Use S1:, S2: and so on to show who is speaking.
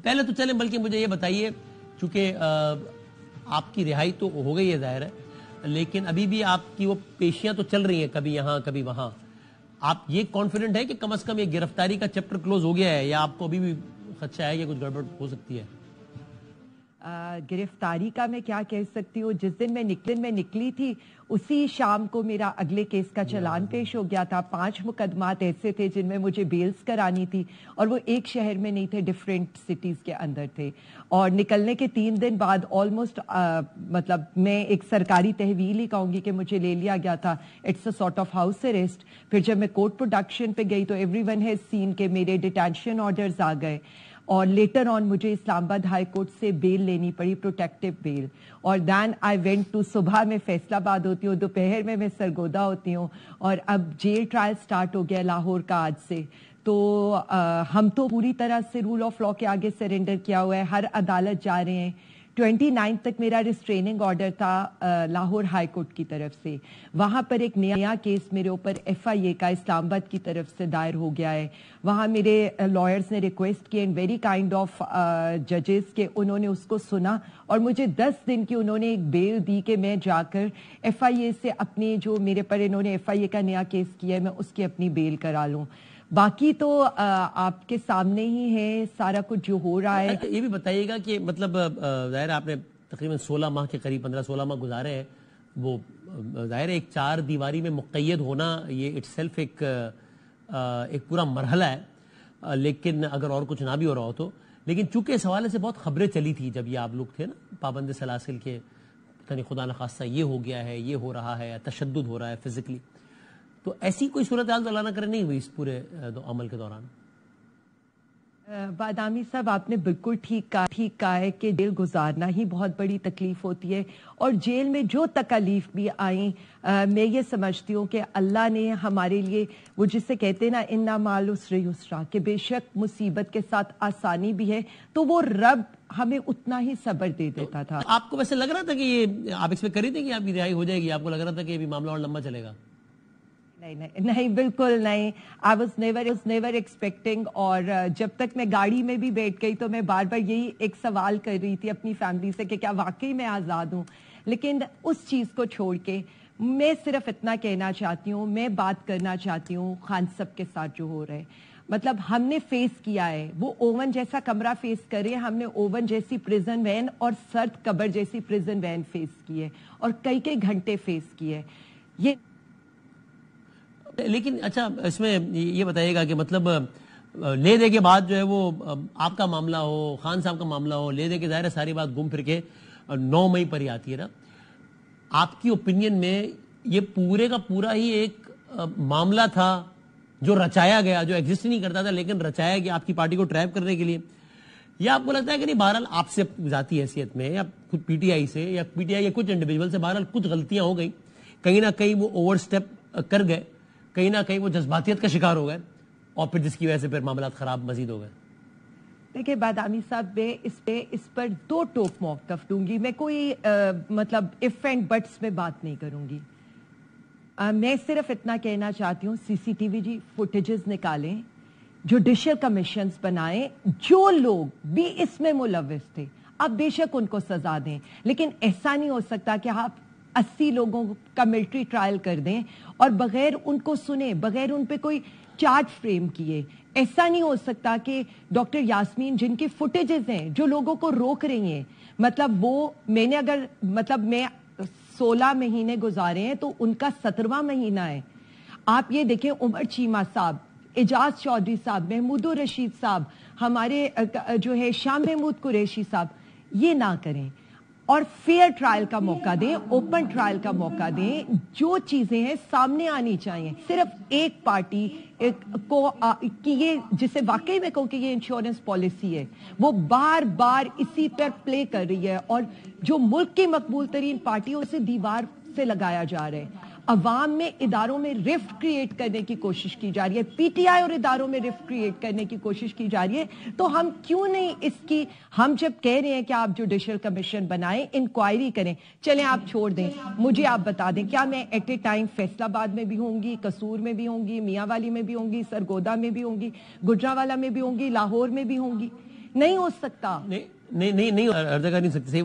S1: پہلے تو چلیں بلکہ مجھے یہ بتائیے، چونکہ آپ کی رہائی تو ہو گئی ہے ظاہر ہے، لیکن ابھی بھی آپ کی وہ پیشیاں تو چل رہی ہیں، کبھی یہاں کبھی وہاں. آپ یہ کانفیڈنٹ ہے کہ کم از کم یہ گرفتاری کا چیپٹر کلوز ہو گیا ہے، یا آپ کو ابھی بھی خدشہ ہے کہ کچھ گڑبڑ ہو سکتی ہے؟
S2: گرفتاری کا میں کیا کہہ سکتی ہوں. جس دن میں نکلی تھی اسی شام کو میرا اگلے کیس کا چلان پیش ہو گیا تھا. 5 مقدمات ایسے تھے جن میں مجھے بیلز کرانی تھی، اور وہ ایک شہر میں نہیں تھے، ڈیفرنٹ سٹیز کے اندر تھے. اور نکلنے کے 3 دن بعد آلموسٹ مطلب میں ایک سرکاری تحویل ہی کہوں گی کہ مجھے لے لیا گیا تھا. It's a sort of house arrest. پھر جب میں کورٹ پروڈکشن پہ گئی تو ایوری ون ہیز سین کہ میرے ڈیٹینشن آرڈرز آ گئے، اور لیٹر آن مجھے اسلام آباد ہائی کورٹ سے بیل لینی پڑی، پروٹیکٹیو بیل. اور دین آئی وینٹ ٹو، صبح میں فیصل آباد ہوتی ہوں، دوپہر میں سرگودا ہوتی ہوں، اور اب جیل ٹرائل سٹارٹ ہو گیا لاہور کا آج سے. تو ہم تو پوری طرح سے رول آف لا کے آگے سرنڈر کیا ہوا ہے. ہر عدالت جا رہے ہیں. 29 تک میرا ریسٹریننگ آرڈر تھا لاہور ہائی کورٹ کی طرف سے. وہاں پر ایک نیا کیس میرے اوپر FIA کا اسلام آباد کی طرف سے دائر ہو گیا ہے. وہاں میرے لائرز نے ریکویسٹ کی، اینڈ ویری کائنڈ آف ججز، کہ انہوں نے اس کو سنا اور مجھے 10 دن کی انہوں نے ایک بیل دی کہ میں جا کر FIA سے اپنی جو میرے پر انہوں نے FIA کا نیا کیس کیا ہے میں اس کی اپنی بیل کرا لوں. باقی تو آپ کے سامنے ہی ہے سارا کچھ جو ہو رہا ہے.
S1: یہ بھی بتائیے گا کہ مطلب ظاہر آپ نے تقریباً 16 ماہ کے قریب 15-16 ماہ گزارے ہیں. وہ ظاہر ایک 4 دیواری میں مقید ہونا یہ اٹ سیلف ایک پورا مرحلہ ہے، لیکن اگر اور کچھ نہ بھی ہو رہا ہو تو. لیکن چونکہ اس حوالے سے بہت خبریں چلی تھی جب یہ آپ لوگ تھے نا پابند سلاسل کے، خدا نخواستہ یہ ہو گیا ہے، یہ ہو رہا ہے، تشدد ہو رہا ہے فزیکلی، تو ایسی کوئی صورتحال تو اللہ نہ کرے نہیں ہوئی اس پورے عمل کے دوران؟
S2: بادامی صاحب آپ نے بالکل ٹھیک کہا ہے کہ جیل گزارنا ہی بہت بڑی تکلیف ہوتی ہے، اور جیل میں جو تکالیف بھی آئیں میں یہ سمجھتی ہوں کہ اللہ نے ہمارے لیے وہ جسے کہتے ہیں نا اِنَّ مَعَ الْعُسْرِ یُسْرًا، کہ بے شک مصیبت کے ساتھ آسانی بھی ہے، تو وہ رب ہمیں اتنا ہی صبر دے دیتا تھا.
S1: آپ کو ویسے لگ رہا تھا کہ یہ آپ ایکسپیکٹ کر رہی تھے کہ آپ کی رہائی ہو جائے گی؟ آپ کو لگ رہا تھا کہ یہ بھی معاملہ اور لمبا چلے گا؟
S2: نہیں بالکل نہیں. I was never expecting. اور جب تک میں گاڑی میں بھی بیٹھ گئی تو میں بار بار یہی ایک سوال کر رہی تھی اپنی فیملی سے کہ کیا واقعی میں آزاد ہوں. لیکن اس چیز کو چھوڑ کے میں صرف اتنا کہنا چاہتی ہوں، میں بات کرنا چاہتی ہوں خان صاحب کے ساتھ جو ہو رہا ہے. مطلب ہم نے فیس کیا ہے، وہ اوون جیسا کمرہ فیس کرے، ہم نے اوون جیسی پریزن وین اور سرد قبر جیسی پریزن وین فیس کی ہے، اور کئی گھنٹے فیس کیے. یہ
S1: لیکن اچھا اس میں یہ بتائیے گا کہ مطلب لے دے کے بعد جو ہے وہ آپ کا معاملہ ہو، خان صاحب کا معاملہ ہو، لے دے کے ظاہر ہے ساری بات گھوم پھر کے 9 مئی پر ہی آتی ہے نا. آپ کی اوپینین میں یہ پورے کا پورا ہی ایک معاملہ تھا جو رچایا گیا، جو ایگزسٹ نہیں کرتا تھا لیکن رچایا گیا آپ کی پارٹی کو ٹریپ کرنے کے لیے؟ یا آپ کو لگتا ہے کہ نہیں بہرحال آپ سے ذاتی حیثیت میں یا خود PTI سے یا PTI کے کچھ انڈیویجول سے بہرحال کچھ غلطیاں ہو گئی، کہیں نہ کہیں وہ اوور سٹیپ کر گئے، کہیں نہ کہیں وہ جذباتیت کا شکار ہو گئے، اور پھر جس کی وجہ سے پھر معاملات خراب مزید ہو گئے؟
S2: دیکھیں بادامی صاحب، میں اس پر 2 ٹوک موقف دوں گی. میں کوئی مطلب اف اینڈ بٹس میں بات نہیں کروں گی. میں صرف اتنا کہنا چاہتی ہوں CCTV فوٹیجز نکالیں، جوڈیشل کمیشنز بنائیں، جو لوگ بھی اس میں ملوث تھے آپ بے شک ان کو سزا دیں. لیکن ایسا نہیں ہو سکتا کہ آپ 80 لوگوں کا ملٹری ٹرائل کر دیں اور بغیر ان کو سنے، بغیر ان پہ کوئی چارج فریم کیے. ایسا نہیں ہو سکتا کہ ڈاکٹر یاسمین جن کی فوٹیجز ہیں جو لوگوں کو روک رہی ہیں، مطلب وہ میں نے اگر مطلب میں 16 مہینے گزارے ہیں تو ان کا 17واں مہینہ ہے. آپ یہ دیکھیں عمر چیمہ صاحب، اعجاز چودھری صاحب، محمود الرشید صاحب، ہمارے جو ہے شاہ محمود قریشی صاحب، یہ نہ کریں اور فیئر ٹرائل کا موقع دیں، اوپن ٹرائل کا موقع دیں. جو چیزیں ہیں سامنے آنی چاہیے. صرف ایک پارٹی کو کہ یہ جسے واقعی میں کہوں کہ یہ انشورنس پالیسی ہے، وہ بار بار اسی پر پلے کر رہی ہے، اور جو ملک کی مقبول ترین پارٹیوں سے دیوار سے لگایا جا رہا ہے. عوام میں اداروں میں رفٹ کریٹ کرنے کی کوشش کی جا رہی ہے، PTI اور اداروں میں رفٹ کریٹ کرنے کی کوشش کی جا رہی ہے. تو ہم کیوں نہیں اس کی، ہم جب کہہ رہے ہیں کہ آپ جوڈیشل کمیشن بنائیں، انکوائری کریں، چلیں آپ چھوڑ دیں، مجھے آپ بتا دیں کیا میں ایٹ اے ٹائم فیصل آباد میں بھی ہوں گی، قصور میں بھی ہوں گی، میاں والی میں بھی ہوں گی، سرگودا میں بھی ہوں گی، گجرانوالہ میں بھی ہوں گی، لاہور میں بھی ہوں گی؟ نہیں ہو سکتا.
S1: نہیں ارزا کر نہیں سکتے. صحیح